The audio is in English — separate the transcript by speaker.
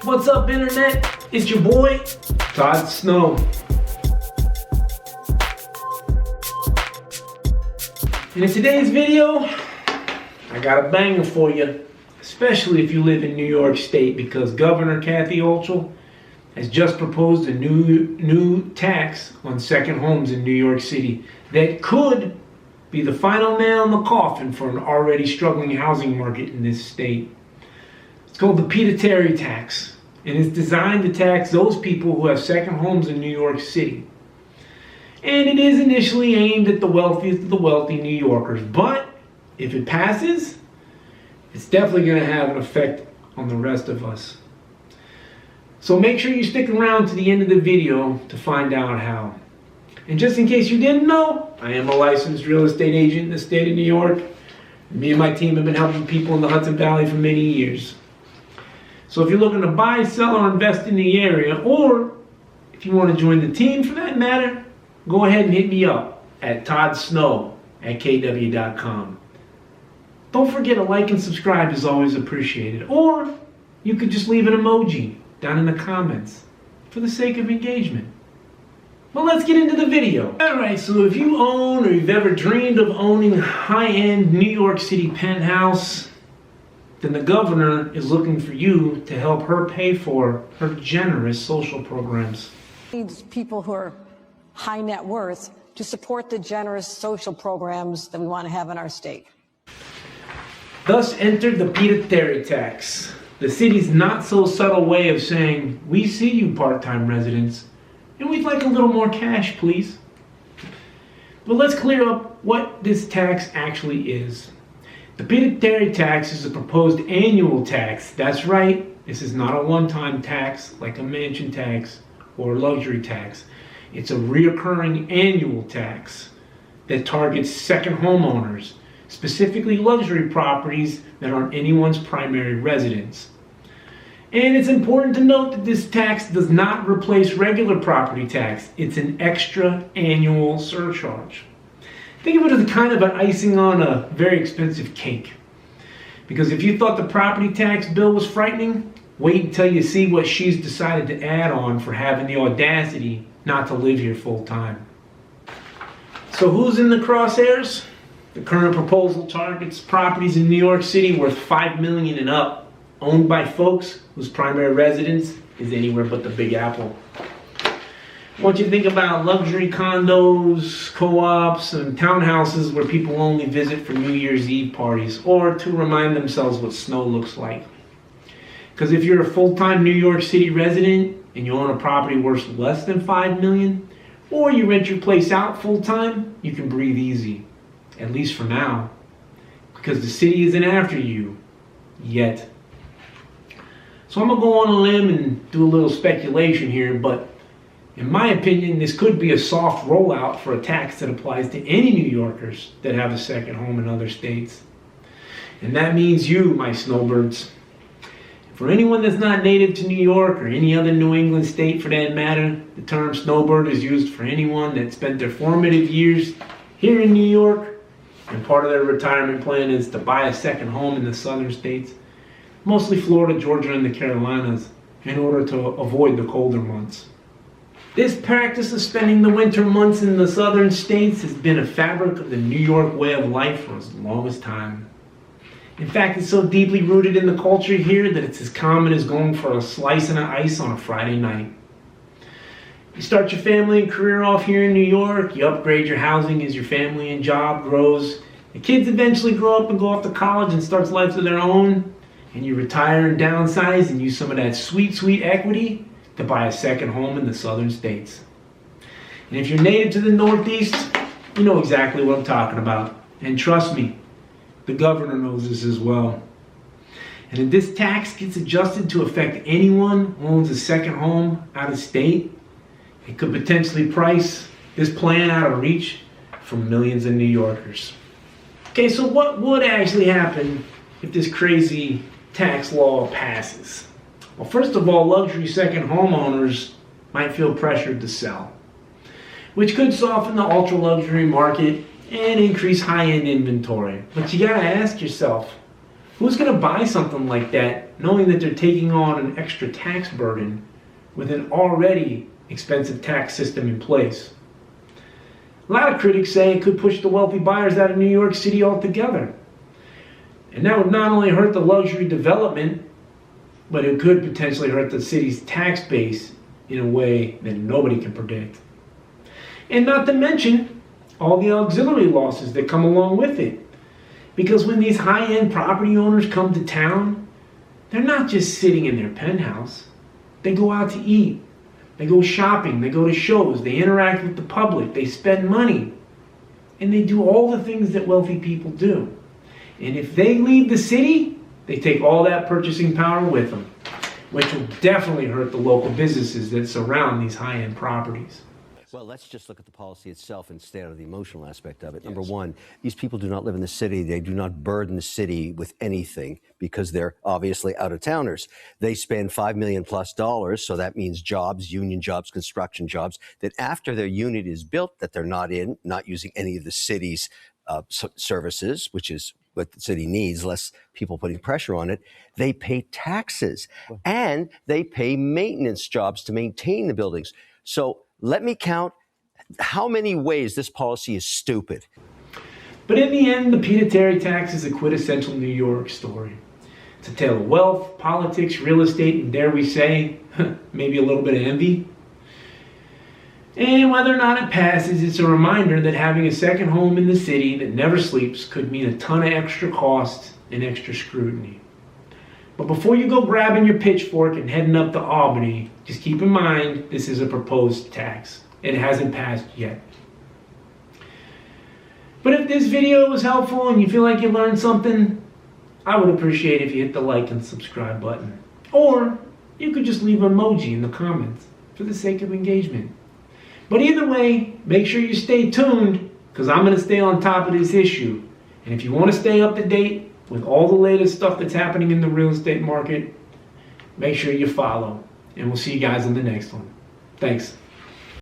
Speaker 1: What's up, internet? It's your boy, toddsnow. And in today's video, I got a banger for you, especially if you live in New York State, because Governor Kathy Hochul has just proposed a new tax on second homes in New York City that could be the final nail in the coffin for an already struggling housing market in this state. It's called the Pied-à-Terre tax, and it's designed to tax those people who have second homes in New York City. And it is initially aimed at the wealthiest of the wealthy New Yorkers, but if it passes, it's definitely going to have an effect on the rest of us. So make sure you stick around to the end of the video to find out how. And just in case you didn't know, I am a licensed real estate agent in the state of New York. Me and my team have been helping people in the Hudson Valley for many years. So if you're looking to buy, sell, or invest in the area, or if you want to join the team for that matter, go ahead and hit me up at toddsnow@kw.com. Don't forget a like and subscribe is always appreciated. Or you could just leave an emoji down in the comments for the sake of engagement. Well, let's get into the video. Alright, so if you own or you've ever dreamed of owning a high-end New York City penthouse, then the governor is looking for you to help her pay for her generous social programs.
Speaker 2: Needs people who are high net worth to support the generous social programs that we want to have in our state.
Speaker 1: Thus entered the Pied-à-Terre tax, the city's not so subtle way of saying, we see you part-time residents, and we'd like a little more cash, please. But let's clear up what this tax actually is. The Pied-à-Terre tax is a proposed annual tax. That's right, this is not a one-time tax like a mansion tax or a luxury tax. It's a reoccurring annual tax that targets second homeowners, specifically luxury properties that aren't anyone's primary residence. And it's important to note that this tax does not replace regular property tax. It's an extra annual surcharge. Think of it as kind of an icing on a very expensive cake. Because if you thought the property tax bill was frightening, wait until you see what she's decided to add on for having the audacity not to live here full time. So who's in the crosshairs? The current proposal targets properties in New York City worth $5 million and up, owned by folks whose primary residence is anywhere but the Big Apple. I want you to think about luxury condos, co-ops, and townhouses where people only visit for New Year's Eve parties or to remind themselves what snow looks like. Because if you're a full-time New York City resident and you own a property worth less than $5 million, or you rent your place out full-time, you can breathe easy. At least for now, because the city isn't after you yet. So I'm gonna go on a limb and do a little speculation here, but in my opinion, this could be a soft rollout for a tax that applies to any New Yorkers that have a second home in other states. And that means you, my snowbirds. For anyone that's not native to New York or any other New England state for that matter, the term snowbird is used for anyone that spent their formative years here in New York, and part of their retirement plan is to buy a second home in the southern states, mostly Florida, Georgia, and the Carolinas, in order to avoid the colder months. This practice of spending the winter months in the southern states has been a fabric of the New York way of life for as long as time. In fact, it's so deeply rooted in the culture here that it's as common as going for a slice and ice on a Friday night. You start your family and career off here in New York, you upgrade your housing as your family and job grows, the kids eventually grow up and go off to college and start lives of their own, and you retire and downsize and use some of that sweet, sweet equity to buy a second home in the southern states. And if you're native to the Northeast, you know exactly what I'm talking about. And trust me, the governor knows this as well. And if this tax gets adjusted to affect anyone who owns a second home out of state, it could potentially price this plan out of reach for millions of New Yorkers. Okay, so what would actually happen if this crazy tax law passes? Well, first of all, luxury second homeowners might feel pressured to sell, which could soften the ultra-luxury market and increase high-end inventory. But you gotta ask yourself, Who's going to buy something like that knowing that they're taking on an extra tax burden with an already expensive tax system in place? A lot of critics say it could push the wealthy buyers out of New York City altogether. And that would not only hurt the luxury development, but it could potentially hurt the city's tax base in a way that nobody can predict. And not to mention all the auxiliary losses that come along with it. Because when these high-end property owners come to town, they're not just sitting in their penthouse. They go out to eat. They go shopping. They go to shows. They interact with the public. They spend money. And they do all the things that wealthy people do. And if they leave the city, they take all that purchasing power with them, which will definitely hurt the local businesses that surround these high-end properties.
Speaker 3: Well, let's just look at the policy itself instead of the emotional aspect of it. Yes. Number one, these people do not live in the city. They do not burden the city with anything because they're obviously out-of-towners. They spend $5 million plus, so that means jobs, union jobs, construction jobs, that after their unit is built, that they're not using any of the city's services, which is what the city needs, less people putting pressure on it. They pay taxes and they pay maintenance jobs to maintain the buildings. So let me count how many ways this policy is stupid.
Speaker 1: But in the end, the Pied-à-Terre tax is a quintessential New York story. It's a tale of wealth, politics, real estate, and dare we say, maybe a little bit of envy. And whether or not it passes, it's a reminder that having a second home in the city that never sleeps could mean a ton of extra costs and extra scrutiny. But before you go grabbing your pitchfork and heading up to Albany, just keep in mind this is a proposed tax. It hasn't passed yet. But if this video was helpful and you feel like you learned something, I would appreciate if you hit the like and subscribe button. Or you could just leave an emoji in the comments for the sake of engagement. But either way, make sure you stay tuned because I'm going to stay on top of this issue. And if you want to stay up to date with all the latest stuff that's happening in the real estate market, make sure you follow. And we'll see you guys in the next one. Thanks.